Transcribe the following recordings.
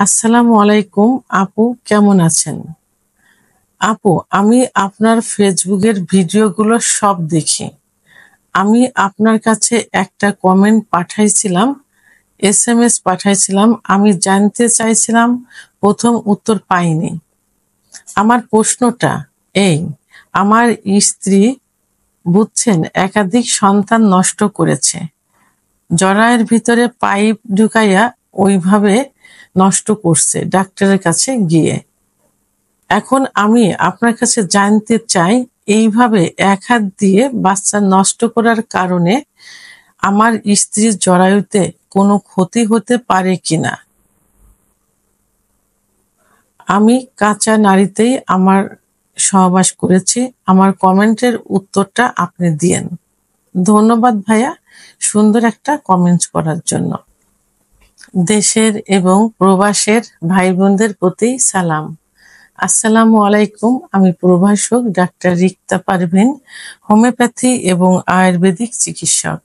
আসসালামু আলাইকুম আপু, কেমন আছেন? আপু, আমি আপনার ফেসবুকের ভিডিওগুলো সব দেখি। আমি আপনার কাছে একটা কমেন্ট পাঠাইছিলাম, এসএমএস পাঠাইছিলাম। আমি জানতে চাইছিলাম, প্রথম উত্তর পাইনি। আমার প্রশ্নটা এই, আমার স্ত্রী বুঝছেন একাধিক সন্তান নষ্ট করেছে। জরায়ের ভিতরে পাইপ ঢুকাইয়া ওইভাবে নষ্ট করছে ডাক্তারের কাছে গিয়ে। এখন আমি আপনার কাছে জানতে চাই, এইভাবে এক হাত দিয়ে বাচ্চা নষ্ট করার কারণে আমার স্ত্রীর জরায়ুতে কোনো ক্ষতি হতে পারে কিনা। আমি কাঁচা নারীতেই আমার সহবাস করেছি। আমার কমেন্টের উত্তরটা আপনি দিয়েন। ধন্যবাদ ভাইয়া, সুন্দর একটা কমেন্ট করার জন্য। দেশের এবং প্রবাসের ভাই বোনদের প্রতি সালাম। আসসালামু আলাইকুম। আমি প্রভাষক ডাক্তার রিক্তা পারভিন, হোমিওপ্যাথি এবং আয়ুর্বেদিক চিকিৎসক।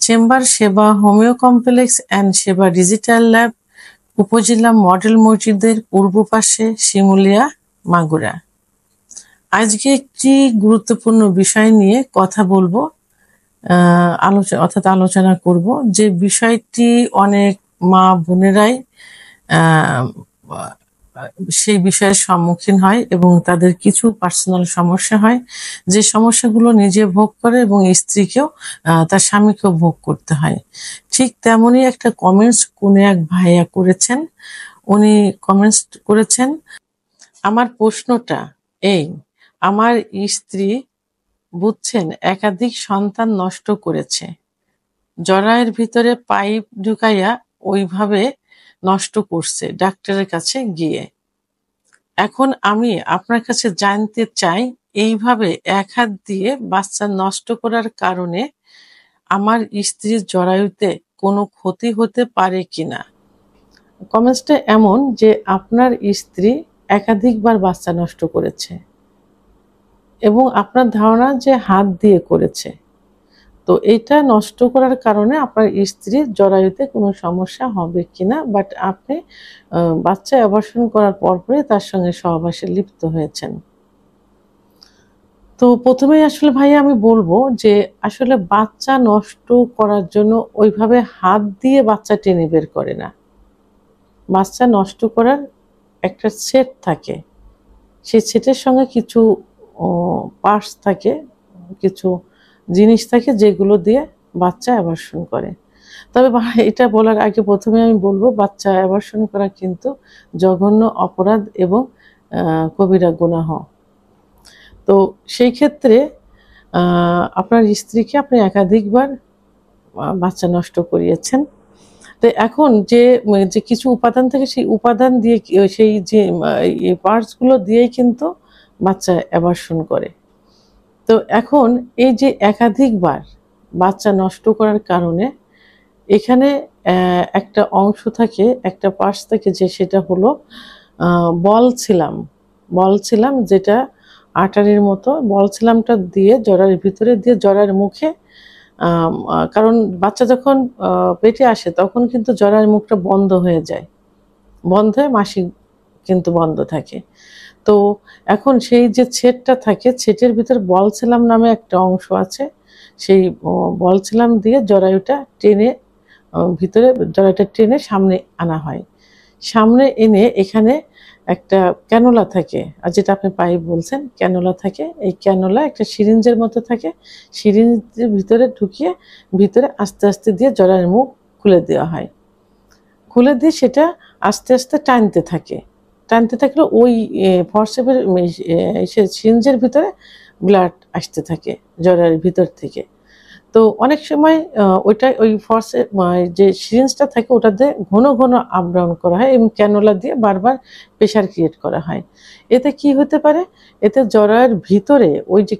চেম্বার সেবা হোমিও কমপ্লেক্স অ্যান্ড সেবা ডিজিটাল ল্যাব, উপজেলা মডেল মসজিদের পূর্ব পাশে, শিমুলিয়া, মাগুরা। আজকে একটি গুরুত্বপূর্ণ বিষয় নিয়ে কথা বলবো, আলোচনা করব। যে বিষয়টি অনেক মা বোনেরাই সেই বিষয়ের সম্মুখীন হয় এবং তাদের কিছু পার্সোনাল সমস্যা হয়, যে সমস্যাগুলো নিজে ভোগ করে এবং স্ত্রীকেও তার স্বামীকেও ভোগ করতে হয়। ঠিক তেমনই একটা কমেন্টস কোন এক ভাইয়া করেছেন। উনি কমেন্টস করেছেন, আমার প্রশ্নটা এই, আমার স্ত্রী বুঝছেন একাধিক সন্তান নষ্ট করেছে। জরায়ের ভিতরে পাইপ ঢুকাইয়া ওইভাবে নষ্ট করছে ডাক্তারের কাছে গিয়ে। এখন আমি আপনার কাছে জানতে চাই, এইভাবে এক হাত দিয়ে বাচ্চা নষ্ট করার কারণে আমার স্ত্রীর জরায়ুতে কোনো ক্ষতি হতে পারে কিনা। কমেন্টসটা এমন যে আপনার স্ত্রী একাধিকবার বাচ্চা নষ্ট করেছে এবং আপনার ধারণা যে হাত দিয়ে করেছে। তো এটা নষ্ট করার কারণে আপনার স্ত্রীর জরায়ুতে কোনো সমস্যা হবে কিনা, বাট আপনি বাচ্চা অ্যাবর্শন করার পরপরই তার সঙ্গে সহবাসে লিপ্ত হয়েছেন। তো প্রথমেই আসলে ভাইয়া আমি বলবো যে আসলে বাচ্চা নষ্ট করার জন্য ওইভাবে হাত দিয়ে বাচ্চা টেনে বের করে না। বাচ্চা নষ্ট করার একটা সেট থাকে, সেই সেটের সঙ্গে কিছু পার্টস থাকে, কিছু জিনিস থাকে যেগুলো দিয়ে বাচ্চা অ্যাবর্শন করে। তবে এটা বলার আগে প্রথমে আমি বলবো, বাচ্চা অ্যাবর্শন করা কিন্তু জঘন্য অপরাধ এবং কবিরা গুনাহ। তো সেই ক্ষেত্রে আপনার স্ত্রীকে আপনি একাধিকবার বাচ্চা নষ্ট করিয়েছেন। তো এখন যে কিছু উপাদান থাকে, সেই উপাদান দিয়ে সেই যে পার্টসগুলো দিয়েই কিন্তু বাচ্চা অ্যাবর্শন করে। তো এখন এই যে একাধিকবার বাচ্চা নষ্ট করার কারণে এখানে একটা অংশ থাকে, একটা পার্টস থাকে, যে সেটা হলো বলছিলাম, যেটা আটারির মতো। বলছিলামটা দিয়ে জরার ভিতরে দিয়ে জরার মুখে, কারণ বাচ্চা যখন পেটে আসে তখন কিন্তু জরার মুখটা বন্ধ হয়ে যায়, বন্ধ হয়ে মাসিক কিন্তু বন্ধ থাকে। তো এখন সেই যে ছেদটা থাকে, ছেটের ভিতর বলছিলাম নামে একটা অংশ আছে। সেই বলছিলাম দিয়ে জরায়ুটা টেনে ভিতরে জরায়ুটা টেনে সামনে আনা হয়। সামনে এনে এখানে একটা ক্যানোলা থাকে, আর যেটা আপনি পাইপ বলছেন, ক্যানোলা থাকে। এই ক্যানোলা একটা সিরিঞ্জের মতো থাকে, সিরিঞ্জের ভিতরে ঢুকিয়ে ভিতরে আস্তে আস্তে দিয়ে জরায়ুর মুখ খুলে দেওয়া হয়। খুলে দিয়ে সেটা আস্তে আস্তে টানতে থাকলে ওই ফরসেপের সিরিঞ্জের ভিতরে ব্লাড আসতে থাকে জরায়ুর ভিতর থেকে। তো অনেক সময় ওই ফর্সে যে সিরিঞ্জটা থাকে ওটাতে ঘন ঘন আপ ডাউন করা হয় এবং ক্যানোলা দিয়ে বারবার প্রেশার ক্রিয়েট করা হয়। এতে কি হতে পারে, এতে জরায়ুর ভিতরে ওই যে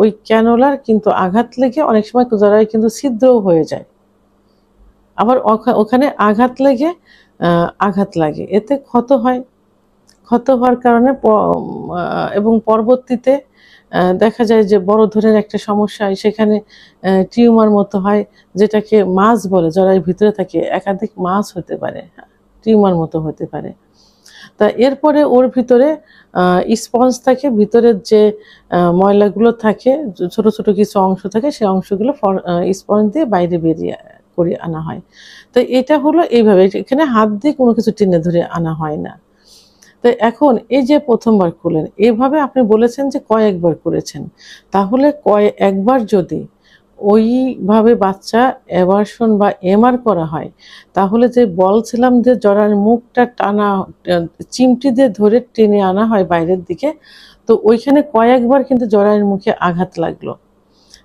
ওই ক্যানোলার কিন্তু আঘাত লেগে অনেক সময় জরায়ু কিন্তু ছিদ্রও হয়ে যায়। আবার ওখানে আঘাত লাগে, এতে ক্ষত হয়। ক্ষত হওয়ার কারণে এবং পরবর্তীতে দেখা যায় যে বড় ধরনের একটা সমস্যা হয়, সেখানে টিউমার মতো হয়, যেটাকে মাছ বলে, জরায়ুর ভিতরে থাকে, একাধিক মাছ হতে পারে। টিউমার মতো হতে পারে। তা এরপরে ওর ভিতরে স্পঞ্জ থাকে, ভিতরের যে ময়লাগুলো থাকে, ছোট ছোট কিছু অংশ থাকে, সেই অংশগুলো স্পঞ্জ দিয়ে বাইরে বেরিয়ে করে আনা হয়। তো এটা হলো এইভাবে, এখানে হাত দিয়ে কোনো কিছু টেনে ধরে আনা হয় না। তো এখন এই যে প্রথমবার করলেন, এভাবে আপনি বলেছেন যে কয়েকবার করেছেন, তাহলে একবার যদি ওইভাবে বাচ্চা অ্যাবার্শন বা এমআর করা হয়, তাহলে যে বলছিলাম যে জরার মুখটা টানা, চিমটি দিয়ে ধরে টেনে আনা হয় বাইরের দিকে, তো ওইখানে কয়েকবার কিন্তু জরায়ের মুখে আঘাত লাগলো।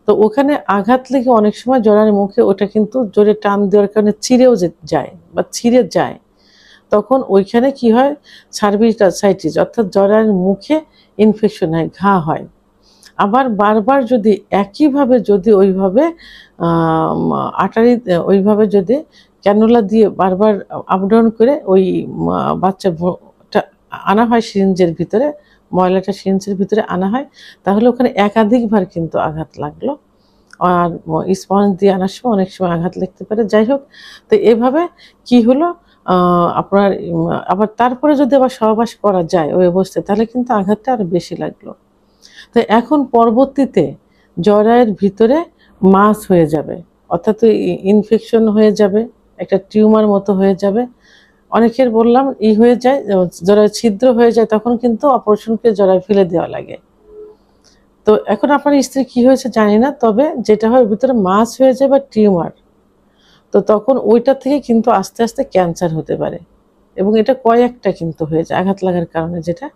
তো ওখানে আঘাত লেগে অনেক সময় জরায়ের মুখে ওটা কিন্তু জোরে টান দেওয়ার কারণে ছিঁড়েও যায় বা ছিঁড়ে যায়। তখন ওইখানে কি হয়, সার্ভিসাইটিস অর্থাৎ জরায়ের মুখে ইনফেকশন হয়, ঘা হয়। আবার বারবার যদি একইভাবে যদি ওইভাবে আটারি ওইভাবে যদি ক্যানুলা দিয়ে বারবার আপ ডাউন করে ওই বাচ্চাটা আনা হয় সিরিঞ্জের ভিতরে, ময়লাটা সিরিঞ্জের ভিতরে আনা হয়, তাহলে ওখানে একাধিকবার কিন্তু আঘাত লাগলো। আর স্পঞ্জ দিয়ে আনার সময় অনেক সময় আঘাত লাগতে পারে। যাই হোক, তো এভাবে কি হলো, আপনার আবার তারপরে যদি আবার সহবাস করা যায় ওই অবস্থায়, তাহলে কিন্তু আঘাতটা আরো বেশি লাগলো। তো এখন পরবর্তীতে জরায়ের ভিতরে মাস হয়ে যাবে, অর্থাৎ ইনফেকশন হয়ে যাবে, একটা টিউমার মতো হয়ে যাবে। অনেকের বললাম হয়ে যায়, জরায়ু ছিদ্র হয়ে যায়, তখন কিন্তু অপারেশন করে জরায়ু ফেলে দেওয়া লাগে। তো এখন আপনার স্ত্রী কি হয়েছে জানি না, তবে যেটা হয় ভিতরে মাস হয়ে যায় বা টিউমার, তো তখন ওইটা থেকে কিন্তু আস্তে আস্তে ক্যান্সার হতে পারে, এবং এটা কয়েকটা কিন্তু হয়ে যায় আঘাত লাগার কারণে। যেটা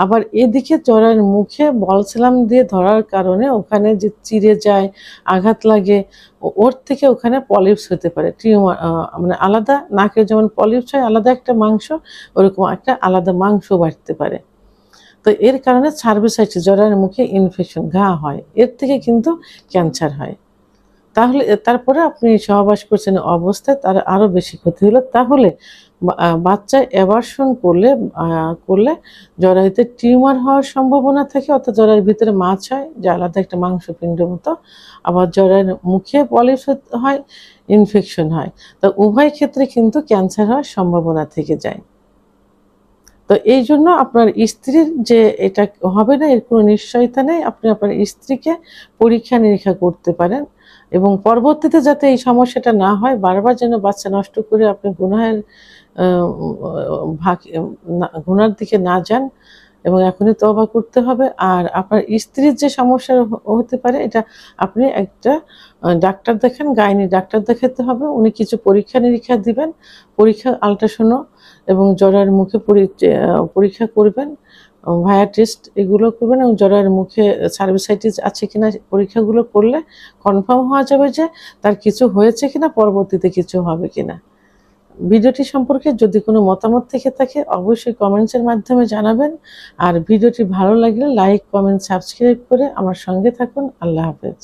আবার এদিকে জরায়ুর মুখে বলসালাম দিয়ে ধরার কারণে ওখানে যে চিড়ে যায়, আঘাত লাগে, ওর থেকে ওখানে পলিপস হতে পারে, টিউমার, মানে আলাদা, নাকের যেমন পলিপস হয় আলাদা একটা মাংস, ওরকম একটা আলাদা মাংস বাড়তে পারে। তো এর কারণে সার্ভিসাইটিস, জরায়ুর মুখে ইনফেকশন, ঘা হয়, এর থেকে কিন্তু ক্যান্সার হয়। তাহলে তারপরে আপনি সহবাস করছেন অবস্থায় তার আরো বেশি ক্ষতি হলো। তাহলে বাচ্চা অ্যাবার্শন করলে জরায়ুতে টিউমার হওয়ার সম্ভাবনা থাকে, অর্থাৎ জরায়ুর ভিতরে মাছ হয় যে আলাদা একটা মাংসপিণ্ড মতো। আবার জরায়ুর মুখে পলিপস হয়, ইনফেকশন হয়। তো উভয় ক্ষেত্রে কিন্তু ক্যান্সার হওয়ার সম্ভাবনা থেকে যায়। তো এই জন্য আপনার স্ত্রীর যে এটা হবে না এর কোনো নিশ্চয়তা নেই, আপনি আপনার স্ত্রীকে পরীক্ষা নিরীক্ষা করতে পারেন, এবং পরবর্তীতে যাতে এই সমস্যাটা না হয়, বারবার যেন বাচ্চা নষ্ট করে আপনি গুনার দিকে না যান, এবং এখনই তওবা করতে হবে। আর আপনার স্ত্রীর যে সমস্যা হতে পারে, এটা আপনি একটা ডাক্তার দেখান, গাইনি ডাক্তার দেখাতে হবে, উনি কিছু পরীক্ষা নিরীক্ষা দিবেন, পরীক্ষা আলট্রাসাউন্ড এবং জরায়ুর মুখে পরীক্ষা করবেন, ভায়া টেস্ট এগুলো করবেন, এবং জরায়ুর মুখে সার্ভিসাইটিস আছে কিনা পরীক্ষাগুলো করলে কনফার্ম হওয়া যাবে যে তার কিছু হয়েছে কিনা, পরবর্তীতে কিছু হবে কিনা। ভিডিওটি সম্পর্কে যদি কোনো মতামত থেকে থাকে অবশ্যই কমেন্টসের মাধ্যমে জানাবেন। আর ভিডিওটি ভালো লাগলে লাইক, কমেন্ট, সাবস্ক্রাইব করে আমার সঙ্গে থাকুন। আল্লাহ হাফেজ।